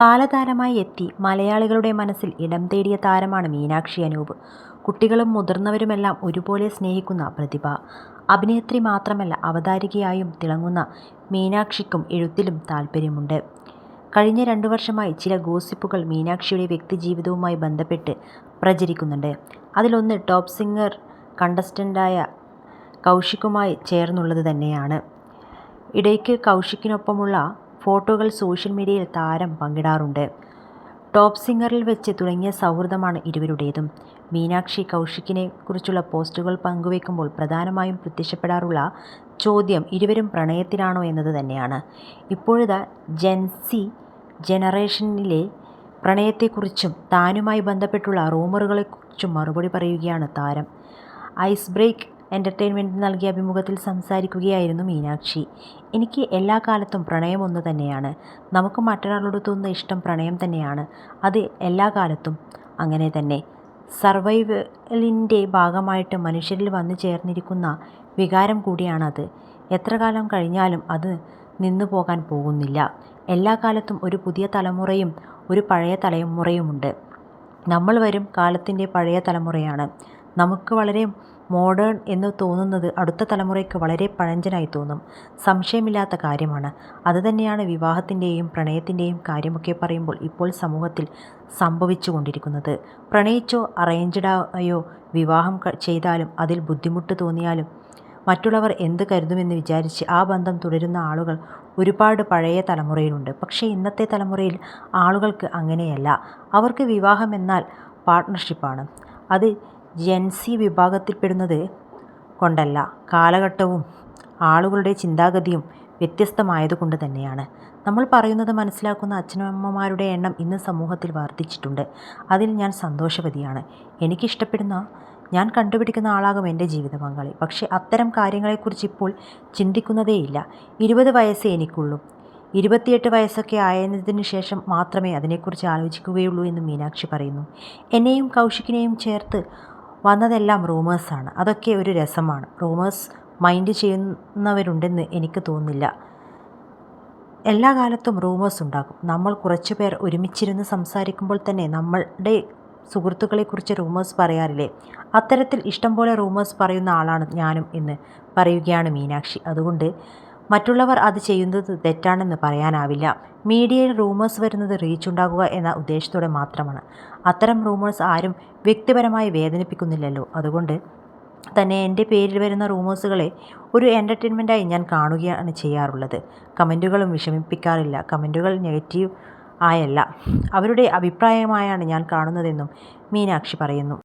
ബാലതാരമായി എത്തി മലയാളികളുടെ മനസ്സിൽ ഇടം തേടിയ താരമാണ് മീനാക്ഷി അനൂപ്. കുട്ടികളും മുതിർന്നവരുമെല്ലാം ഒരുപോലെ സ്നേഹിക്കുന്ന പ്രതിഭ. അഭിനേത്രി മാത്രമല്ല, അവതാരികയായും തിളങ്ങുന്ന മീനാക്ഷിക്കും എഴുത്തിലും താൽപ്പര്യമുണ്ട്. കഴിഞ്ഞ 2 വർഷമായി ചില ഗോസിപ്പുകൾ മീനാക്ഷിയുടെ വ്യക്തിജീവിതവുമായി ബന്ധപ്പെട്ട് പ്രചരിക്കുന്നുണ്ട്. അതിലൊന്ന് ടോപ്പ് സിംഗർ കണ്ടസ്റ്റന്റായ കൗശികുമായി ചേർന്നുള്ളത് തന്നെയാണ്. ഇടയ്ക്ക് കൗശിക്കിനൊപ്പമുള്ള ഫോട്ടോകൾ സോഷ്യൽ മീഡിയയിൽ താരം പങ്കിടാറുണ്ട്. ടോപ്പ് സിംഗറിൽ വെച്ച് തുടങ്ങിയ സൗഹൃദമാണ് ഇരുവരുടേതും. മീനാക്ഷി കൗശിക്കിനെ കുറിച്ചുള്ള പോസ്റ്റുകൾ പങ്കുവയ്ക്കുമ്പോൾ പ്രധാനമായും പ്രത്യക്ഷപ്പെടാറുള്ള ചോദ്യം ഇരുവരും പ്രണയത്തിലാണോ എന്നത് തന്നെയാണ്. ഇപ്പോഴത്തെ ജെൻസി ജനറേഷനിലെ പ്രണയത്തെക്കുറിച്ചും താനുമായി ബന്ധപ്പെട്ടുള്ള റൂമറുകളെക്കുറിച്ചും മറുപടി പറയുകയാണ് താരം. ഐസ് ബ്രേക്ക് എൻ്റർടൈൻമെൻറ്റിന് നൽകിയ അഭിമുഖത്തിൽ സംസാരിക്കുകയായിരുന്നു മീനാക്ഷി. എനിക്ക് എല്ലാ കാലത്തും പ്രണയം ഒന്ന് തന്നെയാണ്. നമുക്ക് മറ്റൊരാളോട് തോന്നുന്ന ഇഷ്ടം പ്രണയം തന്നെയാണ്. അത് എല്ലാ കാലത്തും അങ്ങനെ തന്നെ. സർവൈവലിൻ്റെ ഭാഗമായിട്ട് മനുഷ്യരിൽ വന്നു ചേർന്നിരിക്കുന്ന വികാരം കൂടിയാണത്. എത്ര കാലം കഴിഞ്ഞാലും അത് നിന്നു പോകാൻ പോകുന്നില്ല. എല്ലാ കാലത്തും ഒരു പുതിയ തലമുറയും ഒരു പഴയ തലമുറയുമുണ്ട്. നമ്മൾ വരും കാലത്തിൻ്റെ പഴയ തലമുറയാണ്. നമുക്ക് വളരെ മോഡേൺ എന്ന് തോന്നുന്നത് അടുത്ത തലമുറയ്ക്ക് വളരെ പഴഞ്ചനായി തോന്നും. സംശയമില്ലാത്ത കാര്യമാണ്. അതുതന്നെയാണ് വിവാഹത്തിൻ്റെയും പ്രണയത്തിൻ്റെയും കാര്യമൊക്കെ പറയുമ്പോൾ ഇപ്പോൾ സമൂഹത്തിൽ സംഭവിച്ചു കൊണ്ടിരിക്കുന്നത്. പ്രണയിച്ചോ അറേഞ്ച്ഡായോ വിവാഹം ചെയ്താലും അതിൽ ബുദ്ധിമുട്ട് തോന്നിയാലും മറ്റുള്ളവർ എന്ത് കരുതുമെന്ന് വിചാരിച്ച് ആ ബന്ധം തുടരുന്ന ആളുകൾ ഒരുപാട് പഴയ തലമുറയിലുണ്ട്. പക്ഷേ ഇന്നത്തെ തലമുറയിൽ ആളുകൾക്ക് അങ്ങനെയല്ല. അവർക്ക് വിവാഹം എന്നാൽ പാർട്ട്ണർഷിപ്പാണ്. അത് ജെൻസി വിഭാഗത്തിൽപ്പെടുന്നത് കൊണ്ടല്ല, കാലഘട്ടവും ആളുകളുടെ ചിന്താഗതിയും വ്യത്യസ്തമായതുകൊണ്ട് തന്നെയാണ്. നമ്മൾ പറയുന്നത് മനസ്സിലാക്കുന്ന അച്ഛനമ്മമാരുടെ എണ്ണം ഇന്ന് സമൂഹത്തിൽ വർദ്ധിച്ചിട്ടുണ്ട്. അതിൽ ഞാൻ സന്തോഷവതിയാണ്. എനിക്കിഷ്ടപ്പെടുന്ന, ഞാൻ കണ്ടുപിടിക്കുന്ന ആളാകും എൻ്റെ ജീവിത പങ്കാളി. പക്ഷേ അത്തരം കാര്യങ്ങളെക്കുറിച്ച് ഇപ്പോൾ ചിന്തിക്കുന്നതേയില്ല. 20 വയസ്സേ എനിക്കുള്ളൂ. 28 വയസ്സൊക്കെ ആയതിനു ശേഷം മാത്രമേ അതിനെക്കുറിച്ച് ആലോചിക്കുകയുള്ളൂ എന്ന് മീനാക്ഷി പറയുന്നു. എന്നെയും കൗശിക്കിനെയും ചേർത്ത് വന്നതെല്ലാം റൂമേഴ്സാണ്. അതൊക്കെ ഒരു രസമാണ്. റൂമേഴ്സ് മൈൻഡ് ചെയ്യുന്നവരുണ്ടെന്ന് എനിക്ക് തോന്നുന്നില്ല. എല്ലാ കാലത്തും റൂമേഴ്സ് ഉണ്ടാകും. നമ്മൾ കുറച്ചു പേർ ഒരുമിച്ചിരുന്ന് സംസാരിക്കുമ്പോൾ തന്നെ നമ്മളുടെ സുഹൃത്തുക്കളെക്കുറിച്ച് റൂമേഴ്സ് പറയാറില്ലേ? അത്തരത്തിൽ ഇഷ്ടം പോലെ റൂമേഴ്സ് പറയുന്ന ആളാണ് ഞാനും എന്ന് പറയുകയാണ് മീനാക്ഷി. അതുകൊണ്ട് മറ്റുള്ളവർ അത് ചെയ്യുന്നത് തെറ്റാണെന്ന് പറയാനാവില്ല. മീഡിയയിൽ റൂമേഴ്സ് വരുന്നത് റീച്ച് ഉണ്ടാകുക എന്ന ഉദ്ദേശത്തോടെ മാത്രമാണ്. അത്തരം റൂമേഴ്സ് ആരും വ്യക്തിപരമായി വേദനിപ്പിക്കുന്നില്ലല്ലോ. അതുകൊണ്ട് തന്നെ എൻ്റെ പേരിൽ വരുന്ന റൂമേഴ്സുകളെ ഒരു എൻ്റർടൈൻമെൻറ്റായി ഞാൻ കാണുകയാണ് ചെയ്യാറുള്ളത്. കമൻറ്റുകളും വിഷമിപ്പിക്കാറില്ല. കമൻറ്റുകൾ നെഗറ്റീവ് ആയല്ല, അവരുടെ അഭിപ്രായമായാണ് ഞാൻ കാണുന്നതെന്നും മീനാക്ഷി പറയുന്നു.